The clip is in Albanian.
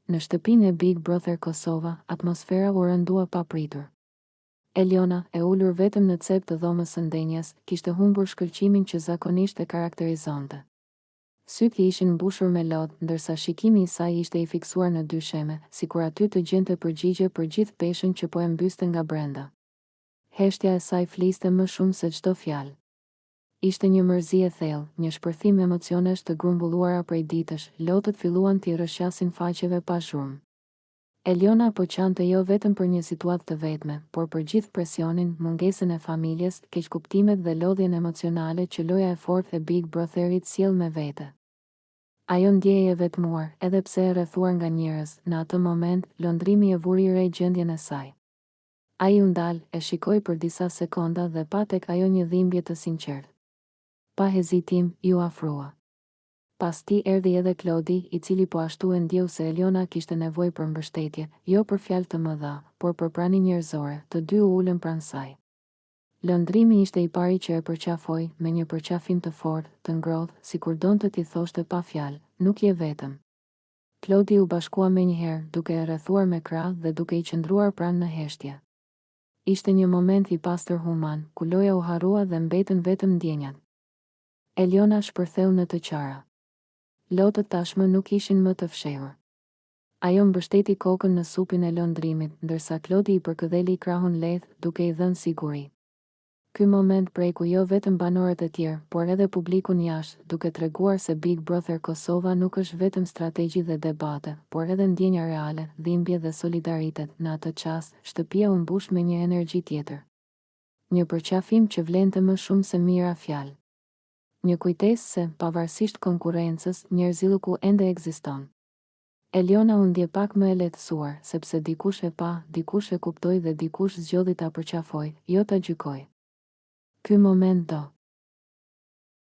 Në shtëpinë e Big Brother Kosova, atmosfera u rëndua papritur. Eliona, e ulur vetëm në cep të dhomës së ndenjes, kishte humbur shkëlqimin që zakonisht e karakterizonte. Sytë i ishin mbushur me lodë, ndërsa shikimi i saj ishte i fiksuar në dy sheme, sikur aty të gjente përgjigje për gjithë peshën që po e mbyste nga brenda. Heshtja e saj fliste më shumë se çdo fjalë. Ishte një mërzi e thellë, një shpërthim emocionesh të grumbulluara prej ditësh, lotët filluan t'i rrëshqasin faqeve pa zhurmë. Eliona po qante jo vetëm për një situatë të vetme, por për gjithë presionin, mungesën e familjes, keqkuptimet dhe lodhjen emocionale që loja e fortë e Big Brotherit sjell me vete. Ajo ndjeje e vetmuar, edhe pse e rrethuar nga njerëz, në atë moment, lëndrimi e vuri re gjendjen e saj. Ai u ndal, e shikoi për disa sekonda dhe pa tek ajo një dhimbje të sinqertë. Pa hezitim, ju afrua. Pas ti erdhi edhe Klodi, i cili po ashtu e ndjeu se Eliona kishte nevojë për mbështetje, jo për fjalë të mëdha, por për prani njerëzore, të dy u ulën pranë saj. Lëndrimi ishte i pari që e përqafoi, me një përqafim të fortë, të ngrohtë, sikur donte t'i thoshte pa fjalë, nuk je vetëm. Klodi u bashkua menjëherë, duke e rrethuar me krah dhe duke i qëndruar pranë në heshtje. Ishte një moment i pastër human, ku loja u harrua dhe mbetën vetëm ndjenjat. Eliona shpërtheu në të qara. Lotët tashmë nuk ishin më të fshehur. Ajo mbështeti kokën në supin e lëndrimit, ndërsa Klodi i përkëdheli krahun lehtë, duke i dhënë siguri. Ky moment preku jo vetëm banorët e tjerë, por edhe publikun jashtë, duke treguar se Big Brother Kosova nuk është vetëm strategji dhe debate, por edhe ndjenja reale, dhimbje dhe solidaritet. Në atë çast, shtëpia u mbush me një energji tjetër. Një përqafim që vlente më shumë se mijëra fjalë. Një kujtesë se, pavarësisht konkurrencës, njerëzilluku ende ekziston. Eliona u ndje pak më e lehtësuar, sepse dikush e pa, dikush e kuptoi dhe dikush zgjodhi ta përqafoj, jo ta gjykoj. Ky moment do